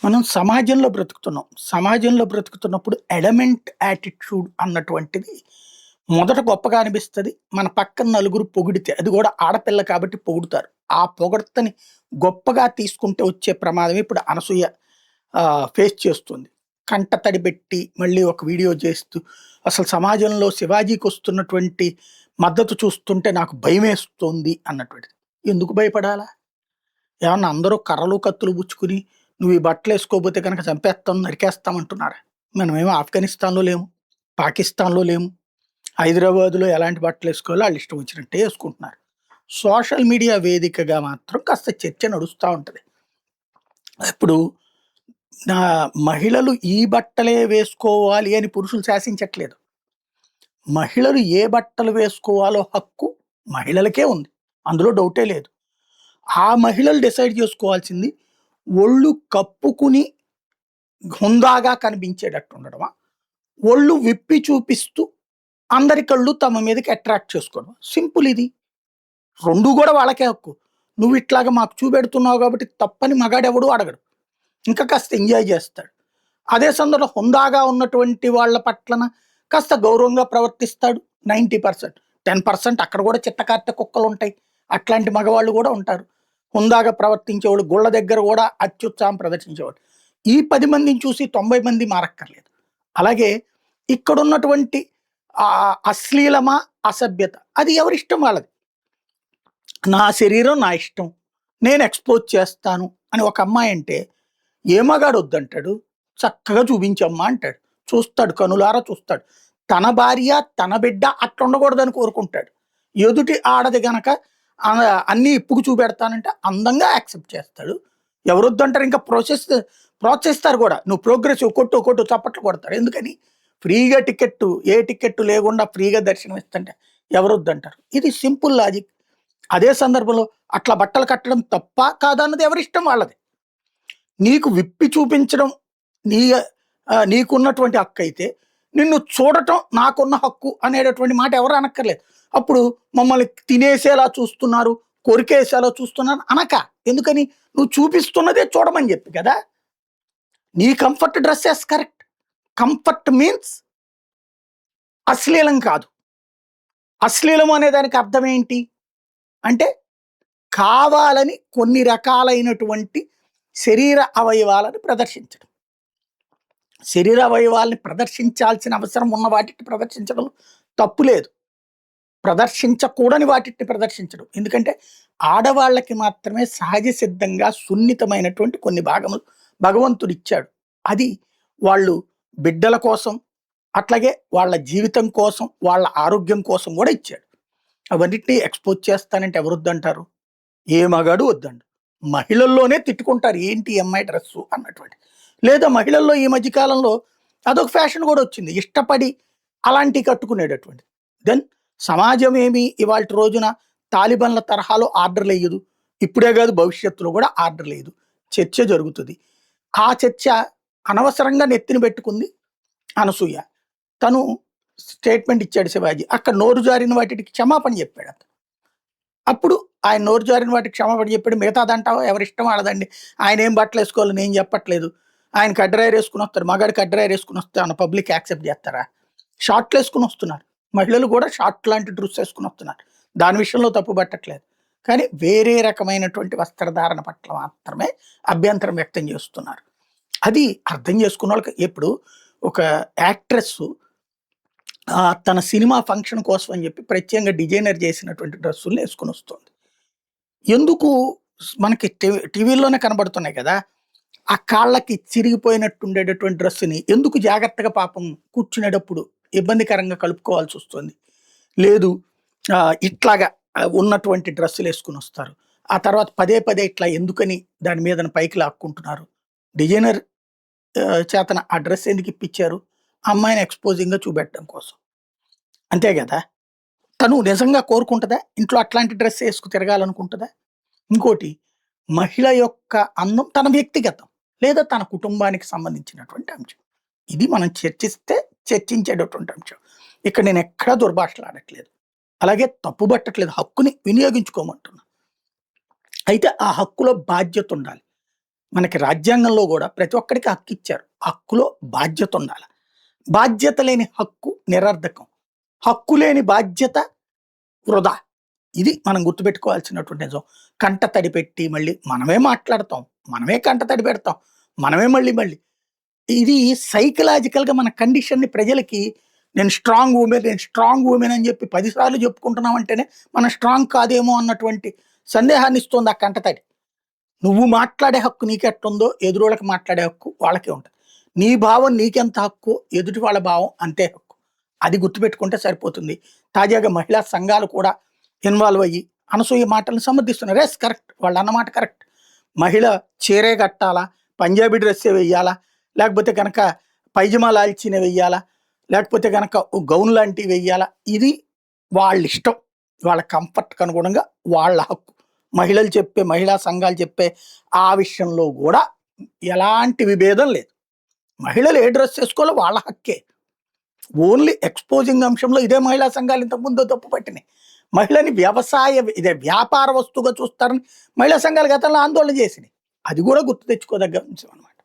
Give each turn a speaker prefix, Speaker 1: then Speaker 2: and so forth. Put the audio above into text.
Speaker 1: మనం సమాజంలో బ్రతుకుతున్నాం. సమాజంలో బ్రతుకుతున్నప్పుడు ఎలమెంట్ యాటిట్యూడ్ అన్నటువంటిది మొదట గొప్పగా అనిపిస్తది. మన పక్కన నలుగురు పొగిడితే, అది గూడా ఆడపిల్ల కాబట్టి పొగుడుతారు. ఆ పొగడ్తని గొప్పగా తీసుకుంటే వచ్చే ప్రమాదం ఇప్పుడు అనసూయ ఫేస్ చేస్తుంది. కంట తడి పెట్టి మళ్ళీ ఒక వీడియో చేస్తూ, అసలు సమాజంలో శివాజీకొస్తున్నటువంటి మద్దతు చూస్తుంటే నాకు భయమేస్తుంది అన్నటువంటిది. ఎందుకు భయపడాలా? ఏమన్నా అందరూ కర్రలు, కత్తులు పుచ్చుకుని నువ్వు ఈ బట్టలేసుకోపోతే గనక చంపేస్తాం, నరికేస్తాం అంటున్నారా? మనమేమో ఆఫ్ఘనిస్తాన్‌లో లేము, పాకిస్తాన్‌లో లేము. హైదరాబాద్‌లో ఎలాంటి బట్టలేసుకోవాలో ఆళ్ళిష్టం వచ్చినట్టే యేసుకుంటున్నారు. సోషల్ మీడియా వేదికగా మాత్రం కాస్త చర్చ నడుస్తా ఉంటది. ఇప్పుడు నా మహిళలు ఈ బట్టలే వేసుకోవాలి అని పురుషులు శాసించట్లేదు. మహిళలు ఏ బట్టలు వేసుకోవాలో హక్కు మహిళలకే ఉంది. అందులో డౌటే లేదు. ఆ మహిళలు డిసైడ్ చేసుకోవాల్సింది ఒళ్ళు కప్పుకుని హుందాగా కనిపించేటట్టు ఉండడమా? ఒళ్ళు విప్పి చూపిస్తూ అందరి కళ్ళు తమ మీదకి అట్రాక్ట్ చేసుకోవడం. సింపుల్ ఇది. 2 గూడా వాళ్ళకే హక్కు. నువ్వు ఇట్లాగా మాకు చూపెడుతున్నావు కాబట్టి తప్పని మగాడెవడు అడగడు. ఇంకా కాస్త ఎంజాయ్ చేస్తాడు. అదే సందర్భంలో హుందాగా ఉన్నటువంటి వాళ్ళ పట్లన కాస్త గౌరవంగా ప్రవర్తిస్తాడు 90%. 10% అక్కడ గూడా చిత్తకార్తె కుక్కలుంటాయి. అట్లాంటి మగవాళ్ళు గూడా ఉంటారు. హుందాగా ప్రవర్తించేవాళ్ళు, గుళ్ళ దగ్గర గూడా అత్యుత్సాహం ప్రదర్శించేవాళ్ళు. ఈ 10 మందిని చూసి 90 మంది మారక్కర్లేదు. అలాగే ఇక్కడున్నటువంటి అశ్లీలమా, అసభ్యత అది ఎవరిష్టం వాళ్ళది. నా శరీరం నా ఇష్టం. నేను ఎక్స్‌పోజ్ చేస్తాను అని ఒక అమ్మాయంటే, ఏ మగాడు వద్దంటాడు? చక్కగా చూపించమ్మా అంటాడు. చూస్తాడు, కనులారా చూస్తాడు. తన భార్య, తన బిడ్డ అట్లుండకూడదని కోరుకుంటాడు. ఎదుటి ఆడది గనక అన్నీ ఇప్పుకు చూపెడతానంటే అందంగా యాక్సెప్ట్ చేస్తాడు. ఎవరొద్దంటారు? ఇంకా ప్రోత్సహిస్తారు గూడా. నువ్వు ప్రోగ్రెసివ్ కొట్టు, కొట్టు చప్పట్లు కొడతారు. ఎందుకని? ఫ్రీగా టికెట్టు, ఏ టికెట్టు లేకుండా ఫ్రీగా దర్శనం ఇస్తుంటే ఎవరొద్దంటారు? ఇది సింపుల్ లాజిక్. అదే సందర్భంలో అట్లా బట్టలు కట్టడం తప్పా? కాదా? అన్నది ఎవరిష్టం వాళ్ళది. నీకు విప్పి చూపించడం నీ నీకున్నటువంటి హక్కయితే, నిన్ను చూడటం నాకున్న హక్కు అనేటటువంటి మాట ఎవరు అనక్కర్లేదు. అప్పుడు మమ్మల్ని తినేసేలా చూస్తున్నారు, కొరికేసేలా చూస్తున్నారు అనక. ఎందుకని? నువ్వు చూపిస్తున్నదే చూడమని చెప్పి కదా! నీ comfort dresses correct. Comfort means అశ్లీలం కాదు. అశ్లీలం అనే దానికి అర్థం ఏంటి? అంటే కావాలని కొన్ని రకాలైనటువంటి శరీర అవయవాలను ప్రదర్శించడం. శరీర అవయవాల్ని ప్రదర్శించాల్సిన అవసరం ఉన్న వాటిని ప్రదర్శించడం తప్పు లేదు. ప్రదర్శించకూడని వాటిని ప్రదర్శించడం. ఎందుకంటే ఆడవాళ్ళకి మాత్రమే సహజ సిద్ధంగా సున్నితమైనటువంటి కొన్ని భాగములు భగవంతుడిచ్చాడు. అది వాళ్ళు బిడ్డల కోసం, అట్లాగే వాళ్ళ జీవితం కోసం, వాళ్ళ ఆరోగ్యం కోసం గూడా ఇచ్చాడు. అవన్నిటిని ఎక్స్‌పోజ్ చేస్తానంటే ఎవరొద్దంటారు? ఏ మగాడు వద్దండు. మహిళల్లోనే తిట్టుకుంటారు. ఏంటి ఈ అమ్మాయి డ్రెస్సు అన్నటువంటి. లేదా మహిళల్లో ఈ మధ్య కాలంలో అదొక ఫ్యాషన్ గూడా వచ్చింది. ఇష్టపడి అలాంటివి కట్టుకునేటటువంటిది. దెన్ సమాజం ఏమి ఇవాల్టి రోజున తాలిబాన్ల తరహాలో ఆర్డర్‌లెయ్యదు. ఇప్పుడే గాదు భవిష్యత్తులో గూడా ఆర్డర్‌లెయ్యదు. చర్చ జరుగుతది. ఆ చర్చ అనవసరంగా నెత్తిన బెట్టుకుంది అనసూయ. తను స్టేట్‌మెంట్ ఇచ్చాడు శివాజీ. అక్కడ నోరు జారిన వాటికి క్షమాపణ జెప్పాడతను. అప్పుడు ఆయన నోరు జారిన వాటికి క్షమాపణ చెప్పాడు. మిగతాదంటావా ఎవరిష్టం వాళ్ళదండి. ఆయనేం బట్టలేసుకోవాలో నేను చెప్పట్లేదు. ఆయనకి అడ్డరాయరేసుకొనొస్తాడు. మగాడికి అడ్డరాయరేసుకొనొస్తే ఏమన్నా పబ్లిక్ యాక్సెప్ట్ జేస్తారా? షార్ట్‌లేసుకొనొస్తున్నారు. మహిళలు గూడా షార్ట్ లాంటి డ్రెస్ ఏసుకొనొస్తున్నారు. దాని విషయంలో తప్పు పట్టట్లేదు. కానీ వేరే రకమైనటువంటి వస్త్రధారణ పట్ల మాత్రమే అభ్యంతరం వ్యక్తం జేస్తున్నారు. అది అర్థం చేసుకున్నోళ్ళకి ఇప్పుడు ఒక యాక్ట్రెస్సు తన సినిమా ఫంక్షన్ కోసం అని చెప్పి ప్రత్యేకంగా డిజైనర్ చేసినటువంటి డ్రెస్సుల్ని యేసుకొనొస్తోంది. ఎందుకు మనకి టీవీల్లోనే కనబడుతున్నాయి కదా! ఆ కాళ్ళకి చిరిగిపోయినట్టుండేటటువంటి డ్రెస్సుని ఎందుకు జాగ్రత్తగా పాపం కూర్చునేటప్పుడు ఇబ్బందికరంగా కలుపుకోవాల్సొస్తుంది. లేదు ఇట్లాగా ఉన్నటువంటి డ్రెస్సులేసుకొనొస్తారు. ఆ తర్వాత పదే పదే ఇట్లా ఎందుకని దాని మీదన పైకి లాక్కుంటున్నారు. డిజైనర్ చేతన ఆ డ్రెస్ ఎందుకు ఇప్పిచ్చారు? ఆ అమ్మాయిని ఎక్స్‌పోజింగ్‌గా చూపెట్టడం కోసం. అంతే గదా! తను నిజంగా కోరుకుంటదా? ఇంట్లో అట్లాంటి డ్రెస్ ఏసుకు తిరగాలనుకుంటదా? ఇంకోటి మహిళ యొక్క అందం తన వ్యక్తిగతం. లేదా తన కుటుంబానికి సంబంధించినటువంటి అంశం. ఇది మనం చర్చించేటటువంటి అంశం. ఇక్కడ నేనెక్కడా దుర్భాషలాడట్లేదు. అలాగే తప్పుబట్టట్లేదు. హక్కుని వినియోగించుకోమంటున్నా. అయితే ఆ హక్కులో బాధ్యతుండాలి. మనకి రాజ్యాంగంలో కూడా ప్రతి ఒక్కడికి హక్కు ఇచ్చారు. హక్కులో బాధ్యత ఉండాలి. బాధ్యత లేని హక్కు నిరర్ధకం. హక్కు లేని బాధ్యత వృధా. ఇది మనం గుర్తుపెట్టుకోవాల్సినటువంటి నిజం. కంట తడి పెట్టి మళ్ళీ మనమే మాట్లాడతాం. మనమే కంట తడి పెడతాం. మనమే మళ్ళీ ఇది సైకలాజికల్‌గా మన కండిషన్‌ని ప్రజలకి నేను స్ట్రాంగ్ వుమెన్, నేను స్ట్రాంగ్ వుమెన్ అని చెప్పి 10 సార్లు చెప్పుకుంటున్నామంటేనే మనం స్ట్రాంగ్ కాదేమో అన్నటువంటి సందేహాన్ని ఇస్తుంది ఆ కంటతడి. నువ్వు మాట్లాడే హక్కు నీకెట్టుందో ఎదురోళ్ళకి మాట్లాడే హక్కు వాళ్ళకే ఉంటది. నీ భావం నీకెంత హక్కో ఎదుటి వాళ్ళ భావం అంతే హక్కు. అది గుర్తుపెట్టుకుంటే సరిపోతుంది. తాజాగా మహిళా సంఘాలు కూడా ఇన్వాల్వ్ అయ్యి అనసూయ మాటలను సమర్థిస్తున్నారు. Yes correct. వాళ్ళన్నమాట కరెక్ట్. మహిళ చీరే కట్టాలా? పంజాబీ డ్రెస్సే వెయ్యాలా? లేకపోతే గనక పైజమా లాల్చీనే వెయ్యాలా? లేకపోతే గనక ఓ గౌన్ లాంటివి వెయ్యాలా? ఇది వాళ్ళిష్టం. వాళ్ళ కంఫర్ట్‌కి అనుగుణంగా వాళ్ళ హక్కు. మహిళలు చెప్పే మహిళా సంఘాలు చెప్పే ఆ విషయంలో గూడా ఎలాంటి విభేదం లేదు. మహిళలు ఏ డ్రెస్ ఏసుకోవాలో వాళ్ళ హక్కే. ఓన్లీ ఎక్స్‌పోజింగ్ అంశంలో ఇదే మహిళా సంఘాలు ఇంతకుముందు తప్పు పట్టినాయి. మహిళని ఇదే వ్యాపార వస్తువుగా చూస్తారని మహిళా సంఘాలు గతంలో ఆందోళన చేసినాయి. అది గూడా గుర్తు తెచ్చుకోదగ్గ అంశం అన్నమాట.